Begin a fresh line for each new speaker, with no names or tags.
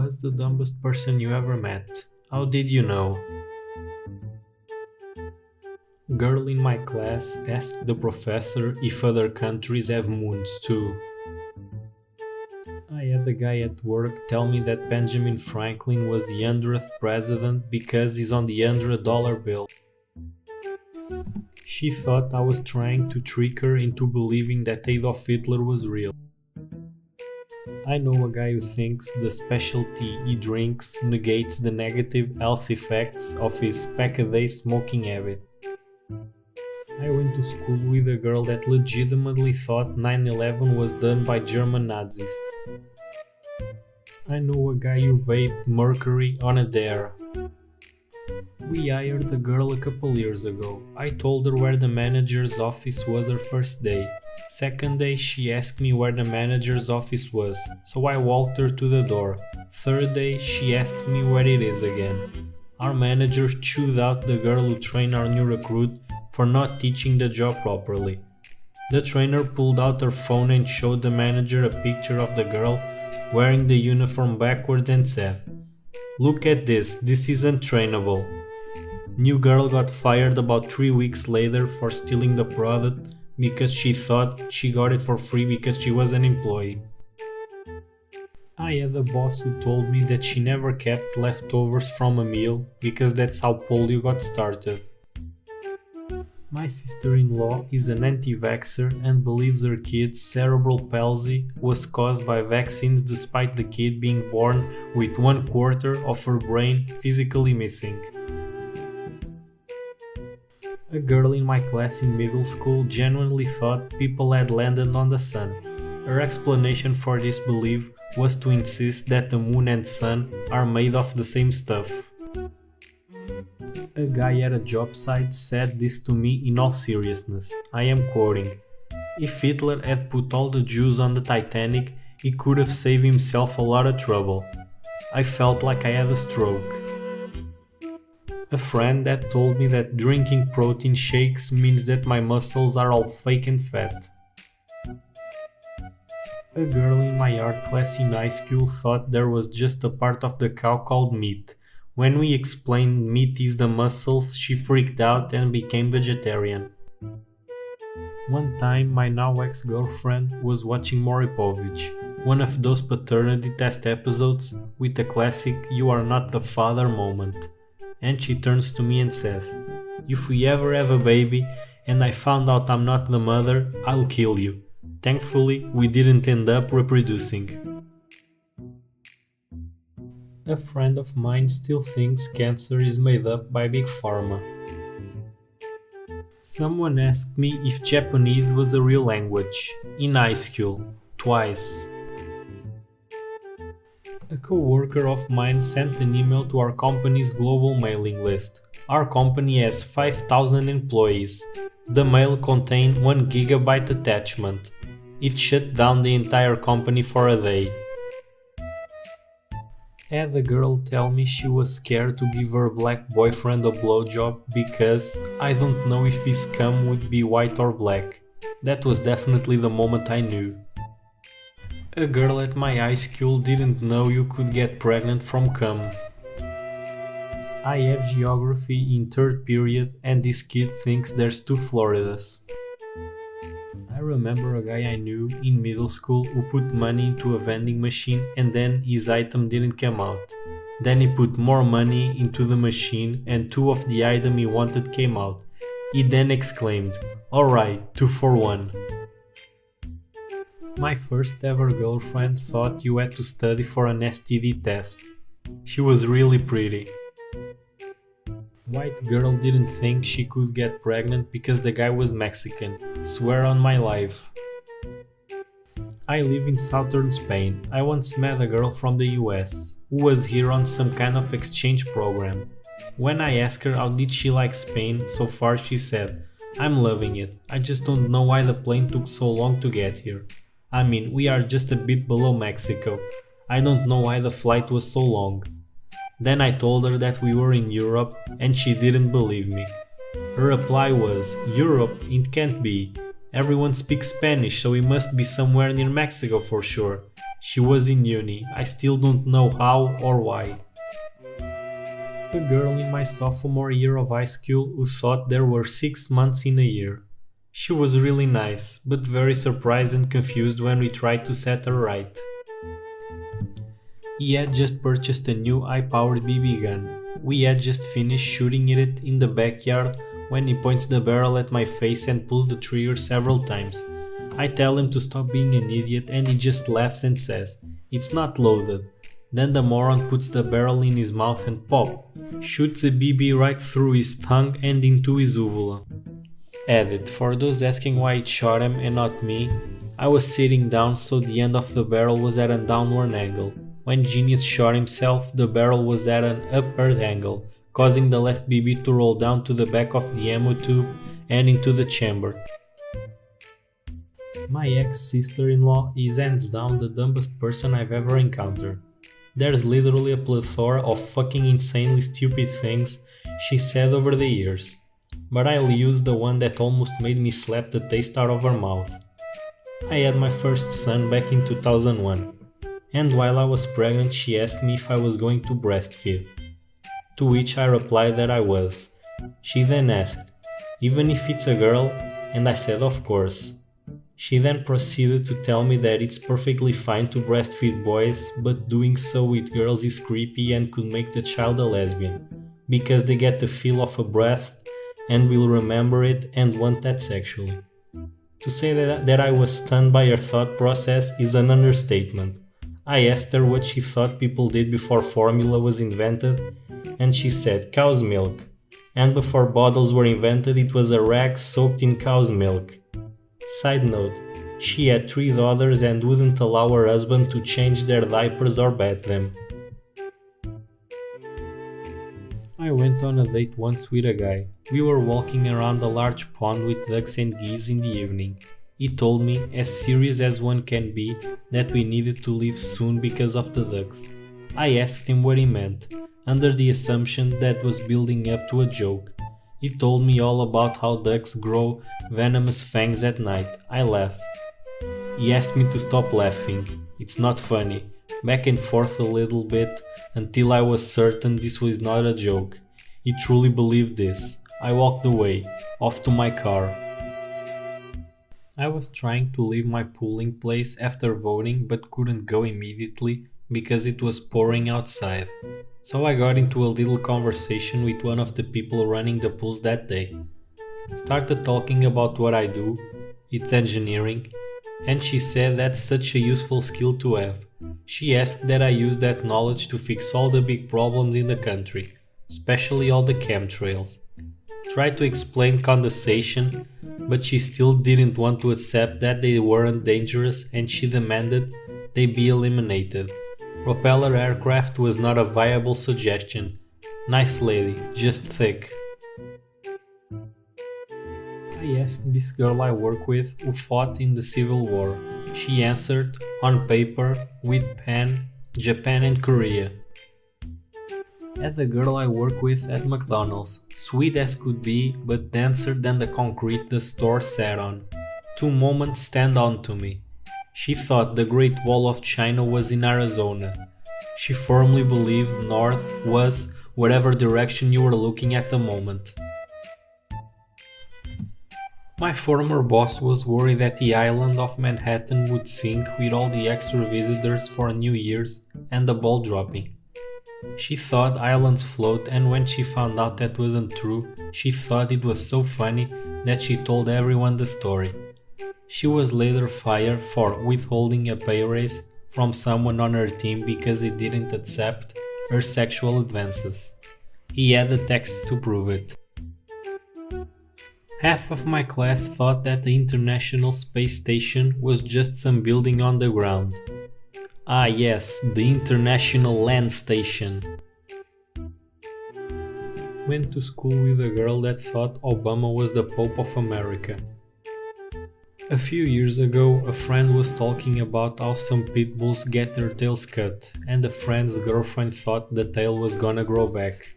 was the dumbest person you ever met? How did you know? Girl in my class asked the professor if other countries have moons too. I had a guy at work tell me that Benjamin Franklin was the 100th president because he's on the $100 bill. She thought I was trying to trick her into believing that Adolf Hitler was real. I know a guy who thinks the special tea he drinks negates the negative health effects of his pack-a-day smoking habit. I went to school with a girl that legitimately thought 9/11 was done by German Nazis. I know a guy who vaped mercury on a dare. We hired the girl a couple years ago. I told her where the manager's office was her first day. Second day she asked me where the manager's office was, so I walked her to the door. Third day she asks me where it is again. Our manager chewed out the girl who trained our new recruit for not teaching the job properly. The trainer pulled out her phone and showed the manager a picture of the girl wearing the uniform backwards and said, "Look at this isn't trainable." New girl got fired about 3 weeks later for stealing the product because she thought she got it for free because she was an employee. I had a boss who told me that she never kept leftovers from a meal because that's how polio got started. My sister-in-law is an anti-vaxxer and believes her kid's cerebral palsy was caused by vaccines despite the kid being born with 1/4 of her brain physically missing. A girl in my class in middle school genuinely thought people had landed on the sun. Her explanation for this belief was to insist that the moon and sun are made of the same stuff. A guy at a job site said this to me in all seriousness. I am quoting, "If Hitler had put all the Jews on the Titanic, he could have saved himself a lot of trouble." I felt like I had a stroke. A friend that told me that drinking protein shakes means that my muscles are all fake and fat. A girl in my art class in high school thought there was just a part of the cow called meat. When we explained meat is the muscles, she freaked out and became vegetarian. One time, my now ex-girlfriend was watching Maury Povich, one of those paternity test episodes with the classic "you are not the father" moment. And she turns to me and says, "If we ever have a baby and I found out I'm not the mother, I'll kill you." Thankfully, we didn't end up reproducing. A friend of mine still thinks cancer is made up by Big Pharma. Someone asked me if Japanese was a real language, in high school, twice. A co-worker of mine sent an email to our company's global mailing list. Our company has 5,000 employees. The mail contained 1 gigabyte attachment. It shut down the entire company for a day. Had a girl tell me she was scared to give her black boyfriend a blowjob because I don't know if his cum would be white or black. That was definitely the moment I knew. A girl at my high school didn't know you could get pregnant from cum. I have geography in 3rd period and this kid thinks there's 2 Floridas. I remember a guy I knew in middle school who put money into a vending machine and then his item didn't come out. Then he put more money into the machine and 2 of the item he wanted came out. He then exclaimed, "Alright, 2 for 1. My first ever girlfriend thought you had to study for an STD test. She was really pretty. White girl didn't think she could get pregnant because the guy was Mexican. Swear on my life. I live in southern Spain. I once met a girl from the US who was here on some kind of exchange program. When I asked her how did she like Spain so far, she said, "I'm loving it. I just don't know why the plane took so long to get here. I mean, we are just a bit below Mexico. I don't know why the flight was so long." Then I told her that we were in Europe and she didn't believe me. Her reply was, "Europe? It can't be. Everyone speaks Spanish, so we must be somewhere near Mexico for sure. She was in uni, I still don't know how or why. A girl in my sophomore year of high school who thought there were 6 months in a year. She was really nice, but very surprised and confused when we tried to set her right. He had just purchased a new high-powered BB gun. We had just finished shooting it in the backyard when he points the barrel at my face and pulls the trigger several times. I tell him to stop being an idiot and he just laughs and says, "It's not loaded." Then the moron puts the barrel in his mouth and pop, shoots a BB right through his tongue and into his uvula. Edit, for those asking why it shot him and not me, I was sitting down so the end of the barrel was at a downward angle. When Genius shot himself, the barrel was at an upward angle, causing the left BB to roll down to the back of the ammo tube and into the chamber. My ex-sister-in-law is hands down the dumbest person I've ever encountered. There's literally a plethora of fucking insanely stupid things she said over the years, but I'll use the one that almost made me slap the taste out of her mouth. I had my first son back in 2001, and while I was pregnant she asked me if I was going to breastfeed, to which I replied that I was. She then asked, "Even if it's a girl?" and I said of course. She then proceeded to tell me that it's perfectly fine to breastfeed boys, but doing so with girls is creepy and could make the child a lesbian, because they get the feel of a breast and will remember it and want that sexually. To say that I was stunned by her thought process is an understatement. I asked her what she thought people did before formula was invented, and she said cow's milk, and before bottles were invented it was a rag soaked in cow's milk. Side note, she had 3 daughters and wouldn't allow her husband to change their diapers or bath them. I went on a date once with a guy. We were walking around a large pond with ducks and geese in the evening. He told me, as serious as one can be, that we needed to leave soon because of the ducks. I asked him what he meant, under the assumption that was building up to a joke. He told me all about how ducks grow venomous fangs at night. I laughed. He asked me to stop laughing. It's not funny. Back and forth a little bit until I was certain this was not a joke. He truly believed this. I walked away, off to my car. I was trying to leave my polling place after voting but couldn't go immediately because it was pouring outside. So I got into a little conversation with one of the people running the polls that day. Started talking about what I do, it's engineering, and she said that's such a useful skill to have. She asked that I use that knowledge to fix all the big problems in the country, especially all the chemtrails. Tried to explain condensation, but she still didn't want to accept that they weren't dangerous and she demanded they be eliminated. Propeller aircraft was not a viable suggestion. Nice lady, just thick. I asked this girl I work with who fought in the Civil War. She answered, on paper, with pen, Japan and Korea. At the girl I work with at McDonald's, sweet as could be, but denser than the concrete the store sat on. 2 moments stand out to me. She thought the Great Wall of China was in Arizona. She firmly believed north was whatever direction you were looking at the moment. My former boss was worried that the island of Manhattan would sink with all the extra visitors for New Year's and the ball dropping. She thought islands float, and when she found out that wasn't true, she thought it was so funny that she told everyone the story. She was later fired for withholding a pay raise from someone on her team because he didn't accept her sexual advances. He had the texts to prove it. Half of my class thought that the International Space Station was just some building on the ground. Ah yes, the International Land Station. Went to school with a girl that thought Obama was the Pope of America. A few years ago, a friend was talking about how some pit bulls get their tails cut, and a friend's girlfriend thought the tail was gonna grow back.